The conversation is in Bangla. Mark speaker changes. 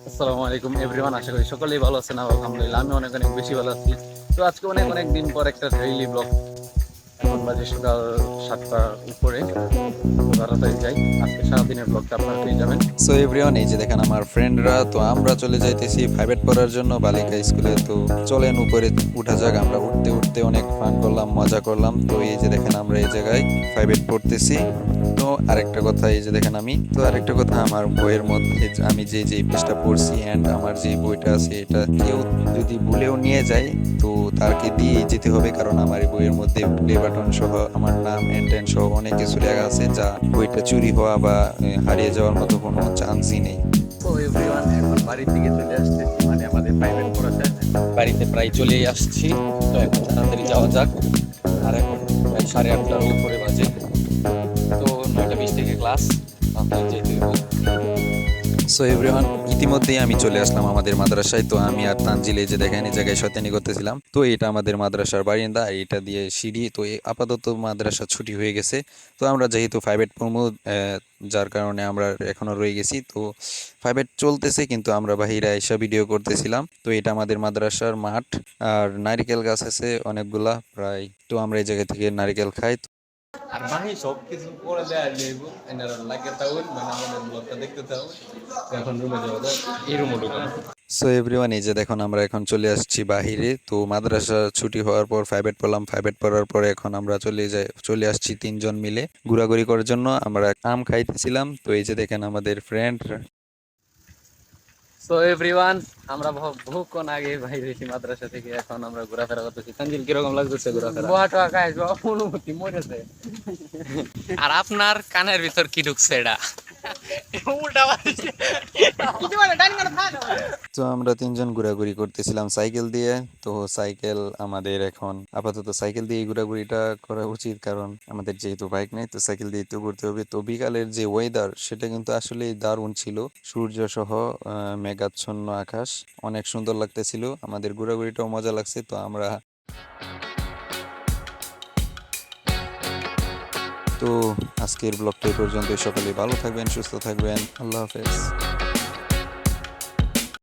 Speaker 1: আসসালামু আলাইকুম এভরিওয়ান, আশা করি সকলেই ভালো আছেন। আলহামদুলিল্লাহ আমি অনেক অনেক বেশি ভালো আছি। তো আজকে অনেক অনেক দিন পর একটা ডেইলি ব্লগ। এখন বাজে সকাল 7টার উপরে, তো তাড়াতাড়ি যাই। আজকে সারাদিনের ব্লগটা আপনারা পেয়ে যাবেন।
Speaker 2: সো এভরিওয়ান, এই যে দেখেন আমার ফ্রেন্ডরা, তো আমরা চলে যাইতেছি প্রাইভেট পড়ার জন্য বালিকা স্কুলে। তো চলেন উপরে উঠা যাক। আমরা উঠতে উঠতে অনেক ফান করলাম, মজা করলাম। তো এই যে দেখেন আমরা এই জায়গায় প্রাইভেট পড়তেছি। তো আরেকটা কথা, এই যে দেখেন আরেকটা কথা, আমার বইয়ের মধ্যে আমি যে পেজটা পড়ছি অ্যান্ড আমার যে বইটা আছে, এটা কেউ যদি ভুলেও নিয়ে যায় তো তাকে দিয়েই যেতে হবে, কারণ আমার এই বইয়ের মধ্যে প্লে বাটন সহ আমার নাম এন্ড সহ অনেক কিছু লেখা আছে, যা বইটা চুরি হওয়া বা হারিয়ে যাওয়ার মতো কোনো চান্সই নেই।
Speaker 1: তো এভরিওয়ান, এখন বাড়ির দিকে চলে আসতেছি, মানে আমাদের প্রাইভেট পড়াতে বাড়িতে প্রায় চলেই আসছি। তো এখন তাড়াতাড়ি যাওয়া যাক। আর এখন প্রায় 8:30টার উপরে বাজে। তো 9টা 20 থেকে ক্লাস, তাড়াতাড়ি যেতে হবে।
Speaker 2: সো এভরিওয়ান, ইতিমধ্যেই আমি চলে আসলাম আমাদের মাদ্রাসায়। তো আমি আর তানজিল এই যে দেখেন এই জায়গায় শয়তানি করতেছিলাম। তো এটা আমাদের মাদ্রাসার বারিন্দা, আর এটা দিয়ে সিঁড়ি। তো আপাতত মাদ্রাসা ছুটি হয়ে গেছে। তো আমরা যেহেতু প্রাইভেট পড়বো, যার কারণে আমরা এখনো রয়ে গেছি। তো প্রাইভেট চলতেছে কিন্তু আমরা বাহিরে এসে ভিডিও করতেছিলাম। তো এটা আমাদের মাদ্রাসার মাঠ, আর নারিকেল গাছ আছে অনেকগুলা প্রায়। তো আমরা এই জায়গা থেকে নারিকেল খাই।
Speaker 1: আর মাহি সব কিছু করে দেয় লেবু এনারা লাগে তাউন, মানে আমাদের ব্লগটা দেখতে তাও। এখন রুমে যাওয়া যায়, এই রুমে ঢুকানো।
Speaker 2: সো এভরিওয়ান, এই যে দেখুন আমরা এখন চলে আসছি বাহিরে। তো মাদ্রাসা ছুটি হওয়ার পর প্রাইভেট পড়লাম, প্রাইভেট পড়ার পরে এখন আমরা চলে আসছি তিনজন মিলে ঘোরাঘুরি করার জন্য। আমরা আম খাইতেছিলাম। তো এই যে দেখেন আমাদের ফ্রেন্ড।
Speaker 1: সো এভরিওয়ান, আমরা বহুক্ষণ আগে বাইরে এসেছি মাদ্রাসা থেকে। এখন আমরা ঘোরাফেরা করতেছি। তানজিল, কিরকম লাগতেছে ঘোরাফেরা?
Speaker 3: বোয়াটা গাইস অনুভূতি মরেছে।
Speaker 4: আর আপনার কানের ভিতর কি ঢুকছে এটা? উল্টা বাজছে।
Speaker 3: কিছু বলে ডান করে ফাটো।
Speaker 2: তো আমরা তিনজন ঘোরাঘুরি করতেছিলাম সাইকেল দিয়ে। তো সাইকেল আমাদের এখন আপাতত সাইকেল দিয়ে ঘোরাঘুরিটা করা উচিত, কারণ আমাদের যেহেতু বাইক নেই, তো সাইকেল দিয়ে তো ঘুরতে হবে। তো বিকালের যে ওয়েদার, সেটা কিন্তু আসলে দারুণ ছিল। সূর্য সহ মেঘাচ্ছন্ন আকাশ, অনেক সুন্দর লাগতেছিল। আমাদের ঘোরাঘুরিটাও মজা লাগছে। তো আজকের ব্লগটা এই পর্যন্ত। সকলে ভালো থাকবেন, সুস্থ থাকবেন। আল্লাহ হাফেজ।